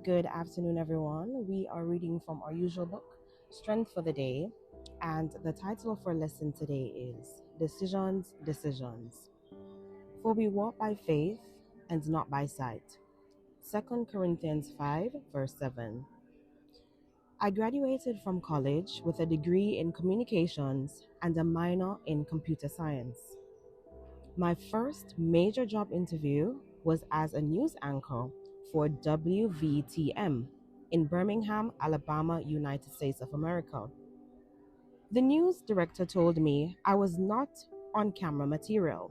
Good afternoon, everyone. We are reading from our usual book, Strength for the Day, and the title of our lesson today is Decisions, Decisions. For we walk by faith and not by sight. 2 Corinthians 5, verse 7. I graduated from college with a degree in communications and a minor in computer science. My first major job interview was as a news anchor for WVTM in Birmingham, Alabama, United States of America. The news director told me I was not on camera material,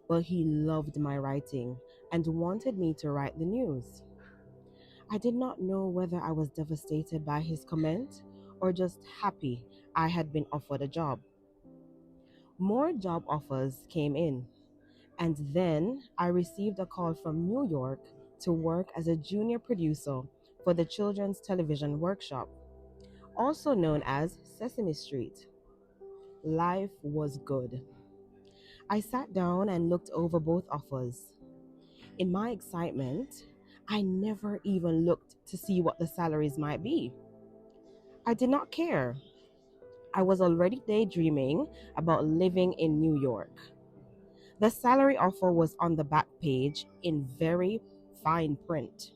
but he loved my writing and wanted me to write the news. I did not know whether I was devastated by his comment or just happy I had been offered a job. More job offers came in. And then I received a call from New York to work as a junior producer for the Children's Television Workshop, also known as Sesame Street. Life was good. I sat down and looked over both offers. In my excitement, I never even looked to see what the salaries might be. I did not care. I was already daydreaming about living in New York. The salary offer was on the back page in very fine print.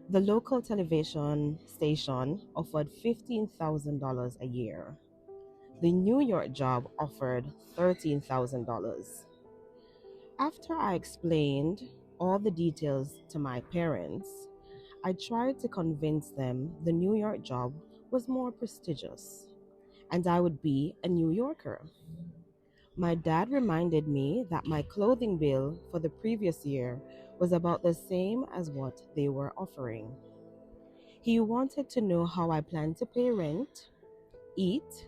The local television station offered $15,000 a year. The New York job offered $13,000. After I explained all the details to my parents, I tried to convince them the New York job was more prestigious and I would be a New Yorker. My dad reminded me that my clothing bill for the previous year was about the same as what they were offering. He wanted to know how I planned to pay rent, eat,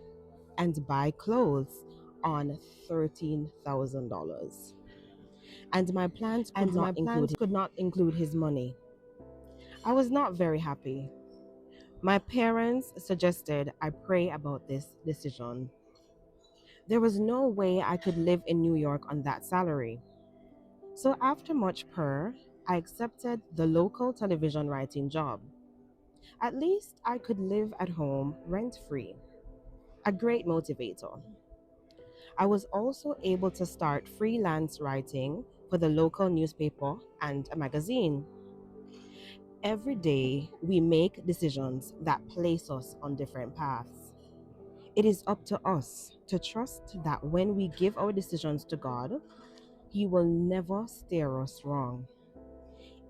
and buy clothes on $13,000. And my plans could not include his money. I was not very happy. My parents suggested I pray about this decision. There was no way I could live in New York on that salary. So after much prayer, I accepted the local television writing job. At least I could live at home rent free. A great motivator. I was also able to start freelance writing for the local newspaper and a magazine. Every day, we make decisions that place us on different paths. It is up to us to trust that when we give our decisions to God, He will never steer us wrong.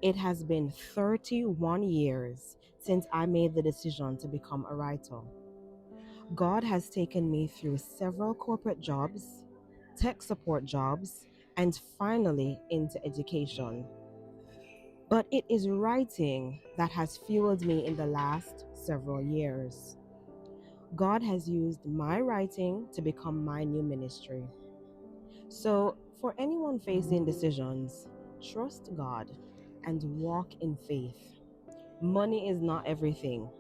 It has been 31 years since I made the decision to become a writer. God has taken me through several corporate jobs, tech support jobs, and finally into education. But it is writing that has fueled me in the last several years. God has used my writing to become my new ministry. So, for anyone facing decisions, trust God and walk in faith. Money is not everything.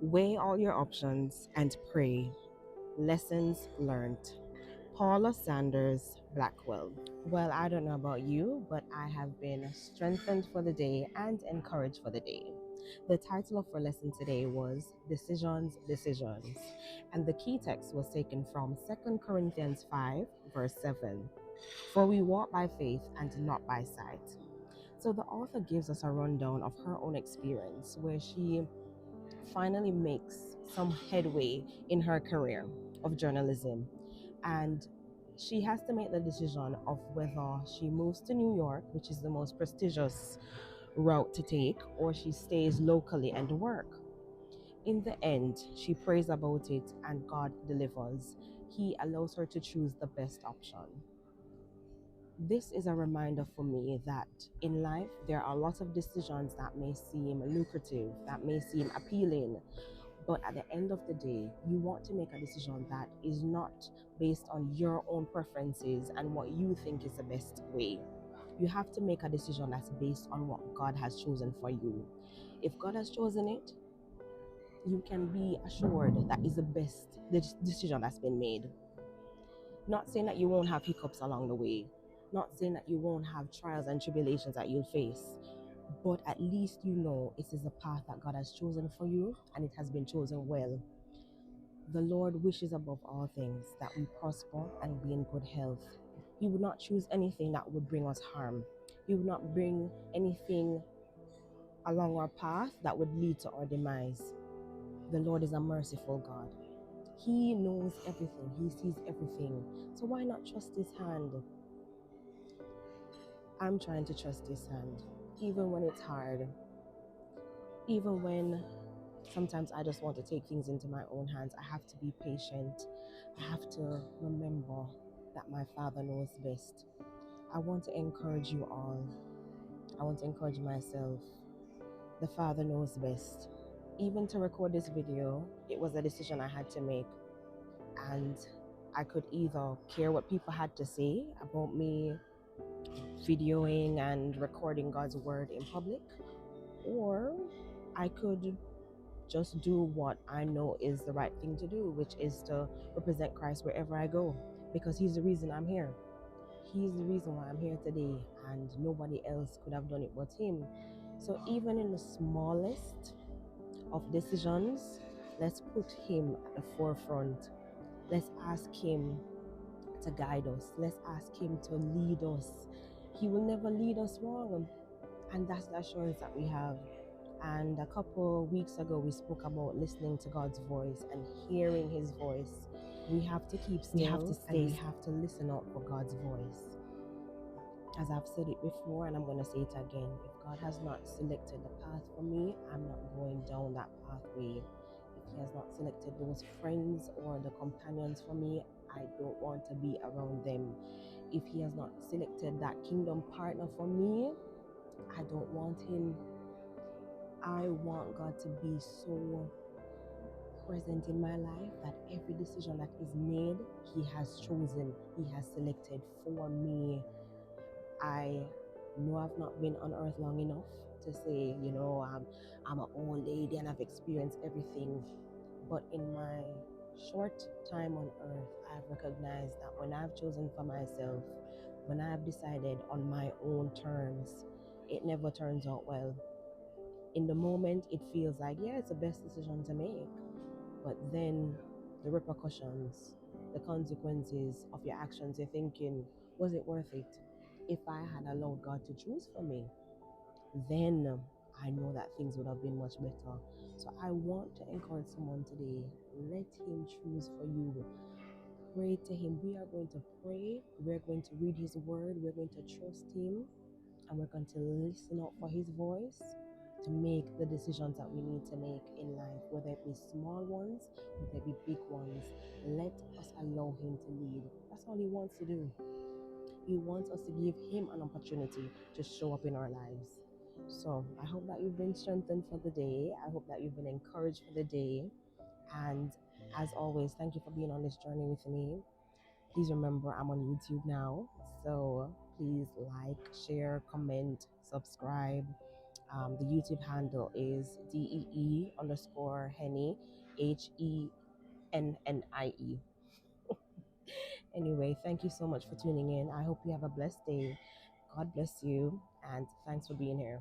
Weigh all your options and pray. Lessons learned. Paula Sanders Blackwell. Well, I don't know about you, but I have been strengthened for the day and encouraged for the day. The title of our lesson today was Decisions, Decisions, and the key text was taken from 2 Corinthians 5, verse 7. For we walk by faith and not by sight. So the author gives us a rundown of her own experience where she finally makes some headway in her career of journalism. And she has to make the decision of whether she moves to New York, which is the most prestigious route to take, or she stays locally and work. In the end, she prays about it and God delivers. He allows her to choose the best option. This is a reminder for me that in life there are lots of decisions that may seem lucrative, that may seem appealing, but at the end of the day, you want to make a decision that is not based on your own preferences and what you think is the best way. You have to make a decision that's based on what God has chosen for you. If God has chosen it, you can be assured that is the best decision that's been made. Not saying that you won't have hiccups along the way, not saying that you won't have trials and tribulations that you'll face, but at least you know it is a path that God has chosen for you and it has been chosen well. The Lord wishes above all things that we prosper and be in good health. He would not choose anything that would bring us harm. He would not bring anything along our path that would lead to our demise. The Lord is a merciful God. He knows everything, He sees everything. So why not trust His hand? I'm trying to trust His hand, even when it's hard, even when sometimes I just want to take things into my own hands. I have to be patient. I have to remember that my Father knows best. I want to encourage you all. I want to encourage myself. The Father knows best. Even to record this video, it was a decision I had to make. And I could either care what people had to say about me videoing and recording God's word in public, or I could just do what I know is the right thing to do, which is to represent Christ wherever I go, because He's the reason I'm here. He's the reason why I'm here today, and nobody else could have done it but Him. So even in the smallest of decisions, let's put Him at the forefront. Let's ask Him to guide us. Let's ask Him to lead us. He will never lead us wrong. And that's the assurance that we have. And a couple weeks ago, we spoke about listening to God's voice and hearing His voice. We have to keep still, we have to stay, and we have to listen out for God's voice. As I've said it before, and I'm going to say it again, if God has not selected the path for me, I'm not going down that pathway. If He has not selected those friends or the companions for me, I don't want to be around them. If He has not selected that kingdom partner for me, I don't want him. I want God to be so present in my life that every decision that is made, He has chosen, He has selected for me. I know I've not been on earth long enough to say, I'm an old lady and I've experienced everything. But in my short time on earth, I've recognized that when I've chosen for myself, when I've decided on my own terms, it never turns out well. In the moment, it feels like, yeah, it's the best decision to make. But then the repercussions, the consequences of your actions, you're thinking, was it worth it? If I had allowed God to choose for me, then I know that things would have been much better. So I want to encourage someone today. Let Him choose for you. Pray to Him. We are going to pray. We're going to read His word. We're going to trust Him. And we're going to listen out for His voice to make the decisions that we need to make in life, whether it be small ones, whether it be big ones. Let us allow Him to lead. That's all He wants to do. He wants us to give Him an opportunity to show up in our lives. So I hope that you've been strengthened for the day. I hope that you've been encouraged for the day. And as always, thank you for being on this journey with me. Please remember, I'm on YouTube now. So please like, share, comment, subscribe. The YouTube handle is DEE_Henny, HENNIE. Anyway, thank you so much for tuning in. I hope you have a blessed day. God bless you, and thanks for being here.